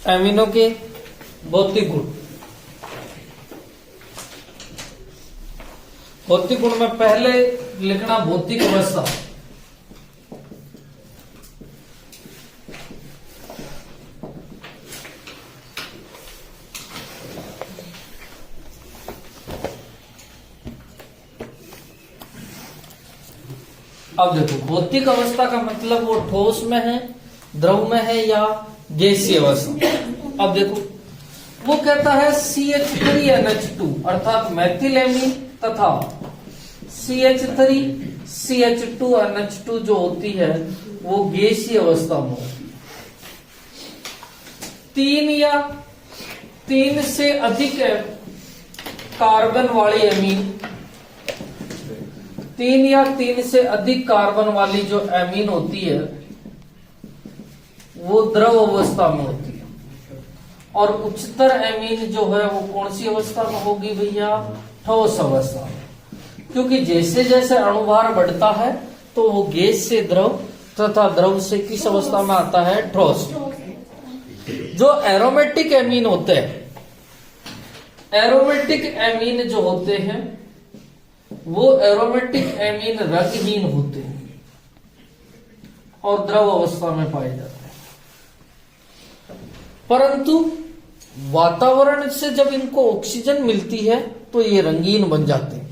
Amino के भौतिक गुण। भौतिक गुण में पहले लिखना भौतिक अवस्था। अब देखो भौतिक अवस्था का मतलब वो ठोस में है, द्रव में है या गैसीय अवस्था। अब देखो वो कहता है CH3NH2 अर्थात मेथिलेमीन तथा CH3CH2NH2 जो होती है वो गैसीय अवस्था में होती है। तीन से अधिक कार्बन वाली अमीन, 3 या 3 से अधिक कार्बन वाली जो एमीन होती है वो द्रव अवस्था में होती है, और उच्चतर एमीन जो है वो कौन सी अवस्था में होगी भैया? ठोस अवस्था में। क्योंकि जैसे जैसे अणुभार बढ़ता है तो वो गैस से द्रव तथा द्रव से किस अवस्था में आता है? ठोस। जो एरोमेटिक एमीन होते हैं, एरोमेटिक एमीन जो होते हैं वो एरोमेटिक एमीन रंगहीन होते हैं और द्रव अवस्था में पाए जाते हैं, परंतु वातावरण से जब इनको ऑक्सीजन मिलती है तो ये रंगीन बन जाते हैं।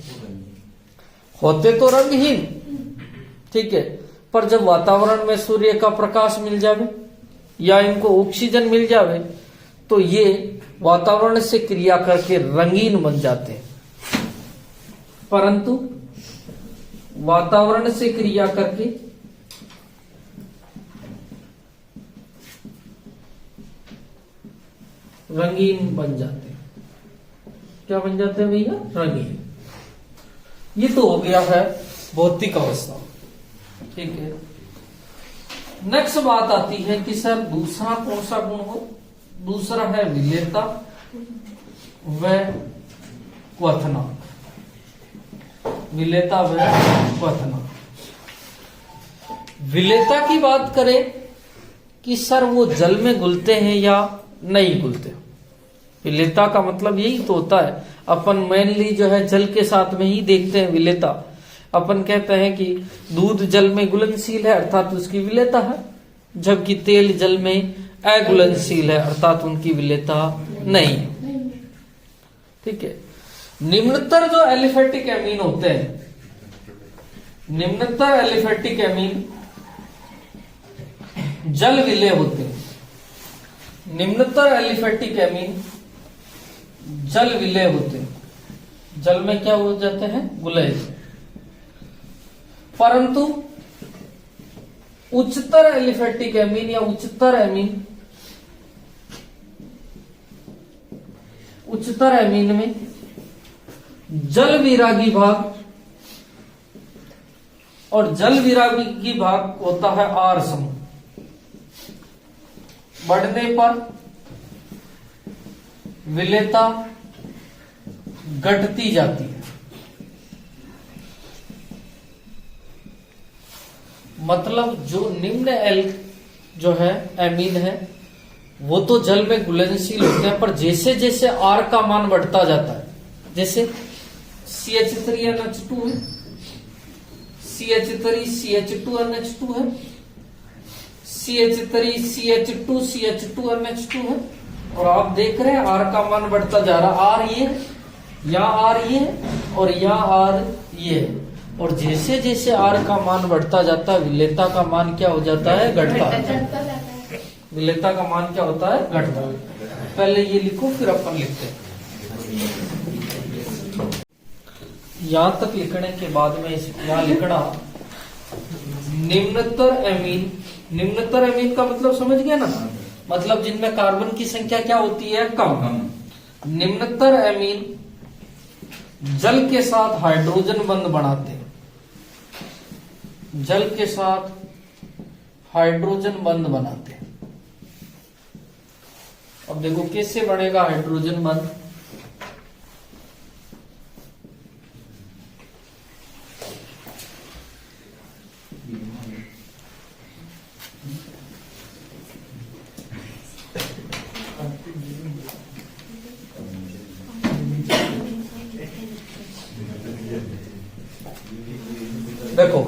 होते तो रंगहीन, ठीक है, पर जब वातावरण में सूर्य का प्रकाश मिल जावे या इनको ऑक्सीजन मिल जावे तो ये वातावरण से क्रिया करके रंगीन बन जाते हैं, परंतु वातावरण से क्रिया करके रंगीन बन जाते हैं। क्या बन जाते हैं भैया? रंगीन। ये तो हो गया है भौतिक अवस्था, ठीक है। नेक्स्ट बात आती है कि सर दूसरा कौन सा गुण हो? दूसरा है विलेयता व क्वथनांक। विलेयता व क्वथनांक। विलेयता की बात करें कि सर वो जल में घुलते हैं या नहीं घुलते। विलेयता का मतलब यही तो होता है, अपन मेनली जो है जल के साथ में ही देखते हैं विलेयता। अपन कहते हैं कि दूध जल में घुलनशील है अर्थात उसकी विलेयता है, जबकि तेल जल में अघुलनशील है अर्थात उनकी विलेयता नहीं। ठीक है। निम्नतर जो एलिफेटिक एमीन होते हैं, निम्नतर एलिफेटिक एमीन जल विलेय होते हैं। निम्नतर एलिफेटिक एमीन जल विलेय होते हैं, जल में क्या हो जाते हैं? विलय। परंतु उच्चतर एलिफेटिक एमीन या उच्चतर एमीन, उच्चतर एमीन में जल विरागी भाग और जल विरागी भाग होता है आर समूह। बढ़ने पर विलेयता घटती जाती है। मतलब जो निम्न एल जो है एमीन है वो तो जल में घुलनशील होते हैं, पर जैसे जैसे आर का मान बढ़ता जाता है, जैसे CH3NH2 है, CH3CH2NH2 है, CH3CH2CH2NH2 है, और आप देख रहे हैं आर का मान बढ़ता जा रहा। आर ये, या आर ये, और या आर ये, और जैसे जैसे आर का मान बढ़ता जाता है विलेयता का मान क्या हो जाता है? घटता है। विलेयता का मान क्या होता है? घटता है। पहले ये लिखो फिर अपन लिखते हैं। यहां तक लिखने के बाद में यहां लिखना निम्नतर एमीन। निम्नतर एमीन का मतलब समझ गया ना? मतलब जिनमें कार्बन की संख्या क्या होती है? कम। निम्नतर एमीन जल के साथ हाइड्रोजन बंध बनाते हैं, जल के साथ हाइड्रोजन बंध बनाते हैं। अब देखो कैसे बनेगा हाइड्रोजन बंध? देखो,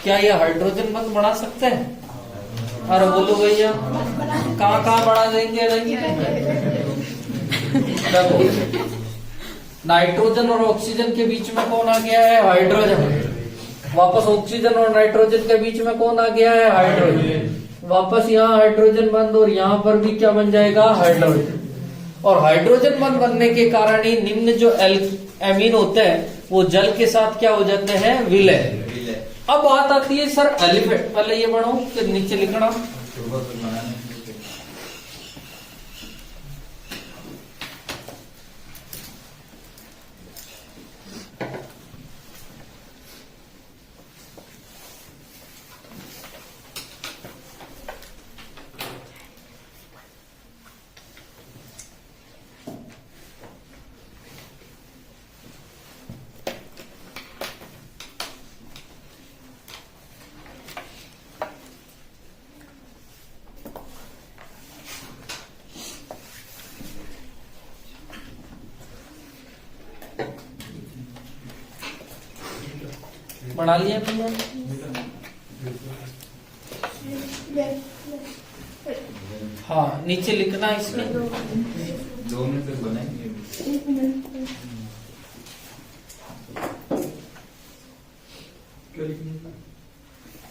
क्या ये हाइड्रोजन बंध बढ़ा सकते हैं? अरे बोलो भैया, कहाँ कहाँ बढ़ा देंगे? देखो, नाइट्रोजन और ऑक्सीजन के बीच में कौन आ गया है? हाइड्रोजन। वापस ऑक्सीजन और नाइट्रोजन के बीच में कौन आ गया है? हाइड्रोजन। वापस यहाँ हाइड्रोजन बंद, और यहाँ पर भी क्या बन जाएगा? हाइड्रोजन। और हाइड्रोजन बंद बनने के कारण ही निम्न जो एमीन होते हैं वो जल के साथ क्या हो जाते हैं? विलय। अब बात आती है सर एलिफेंट, पहले ये बढ़ो फिर नीचे लिखना। बना लिया तुमने? हाँ, नीचे लिखना इसमें। 2 मिनट तक बनाएंगे।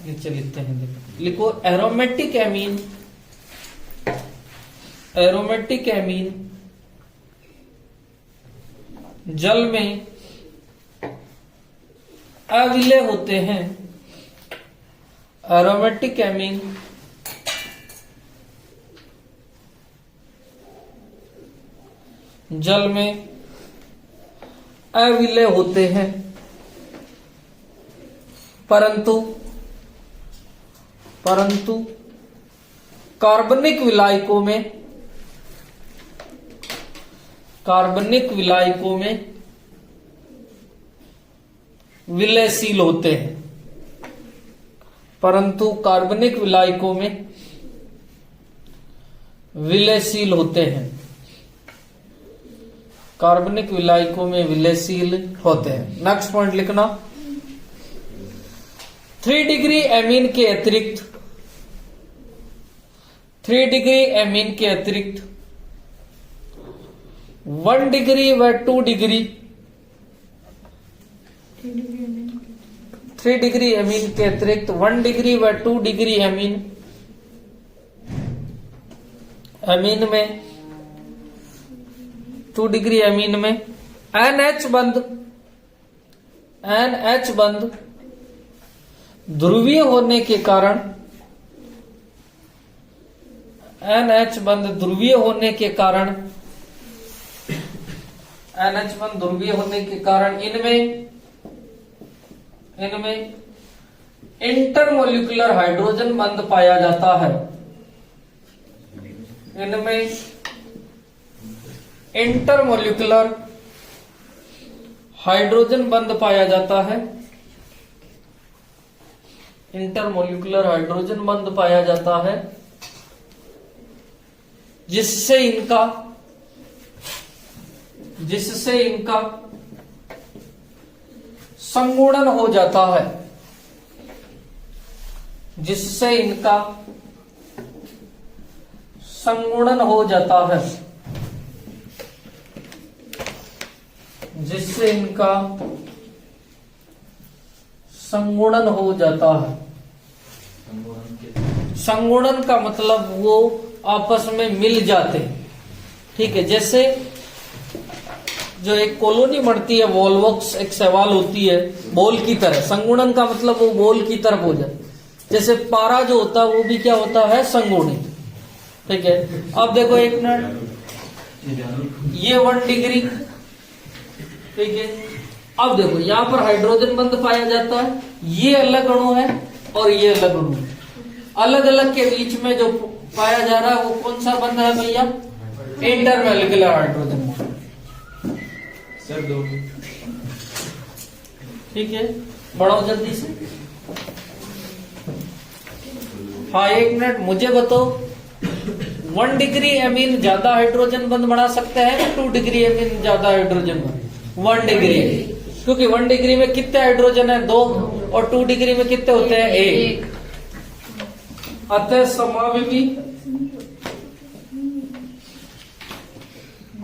नीचे लिखते हैं, देखो लिखो एरोमेटिक एमीन। एरोमेटिक एमीन जल में अविलय होते हैं। एरोमेटिक एमीन जल में अविलय होते हैं, परंतु कार्बनिक विलायकों में विलयशील होते हैं। परंतु कार्बनिक विलायकों में विलयशील होते हैं। कार्बनिक विलायकों में विलयशील होते हैं। नेक्स्ट पॉइंट लिखना। 3 डिग्री एमीन के अतिरिक्त 1 डिग्री व 2 डिग्री 3 डिग्री एमीन के अतिरिक्त 1 डिग्री व 2 डिग्री एमीन में 2 डिग्री एमीन में NH बंध ध्रुवीय होने के कारण NH बंध ध्रुवीय होने के कारण इनमें इंटरमोलिकुलर हाइड्रोजन बंध पाया जाता है। इनमें इंटरमोलिकुलर हाइड्रोजन बंध पाया जाता है। इंटरमोलिकुलर हाइड्रोजन बंध पाया जाता है, जिससे इनका संगुणन हो जाता है। जिससे इनका संगुणन हो जाता है। जिससे इनका संगुणन हो जाता है। संगुणन का मतलब वो आपस में मिल जाते हैं। ठीक है, जैसे जो एक कॉलोनी बढ़ती है, वॉल्वॉक्स एक सवाल होती है बॉल की तरह। संगुणन का मतलब वो बॉल की तरफ हो जाए। जैसे पारा जो होता है वो भी क्या होता है? संगुणित। ठीक है, अब देखो एक मिनट, ये 1 डिग्री, ठीक है। अब देखो यहाँ पर हाइड्रोजन बंध पाया जाता है। ये अलग अणु है और ये अलग अणु है। अलग अलग के बीच में जो पाया जा रहा है वो कौन सा बंध है भैया? इंटरमोलिकुलर हाइड्रोजन बंध। सर 2 ठीक है, बढ़ाओ जल्दी से। हाँ, 1 मिनट, मुझे बताओ 1 डिग्री एमीन ज्यादा हाइड्रोजन बंध बढ़ा सकते हैं, 2 डिग्री एमीन ज्यादा हाइड्रोजन बंध? 1 डिग्री, क्योंकि 1 डिग्री में कितने हाइड्रोजन है? 2। और 2 डिग्री में कितने होते हैं? 1। अतः समाविमी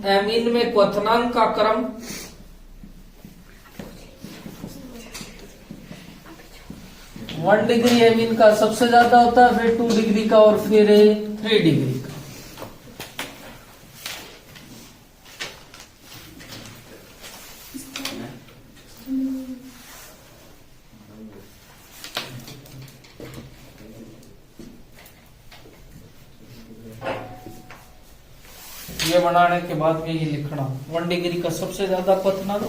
एमीन में क्वथनांक का क्रम वन डिग्री एमीन का सबसे ज्यादा होता है, फिर 2 डिग्री का और फिर 3 डिग्री का। ये बनाने के बाद में ये लिखना 1 डिग्री का सबसे ज्यादा क्वथनांक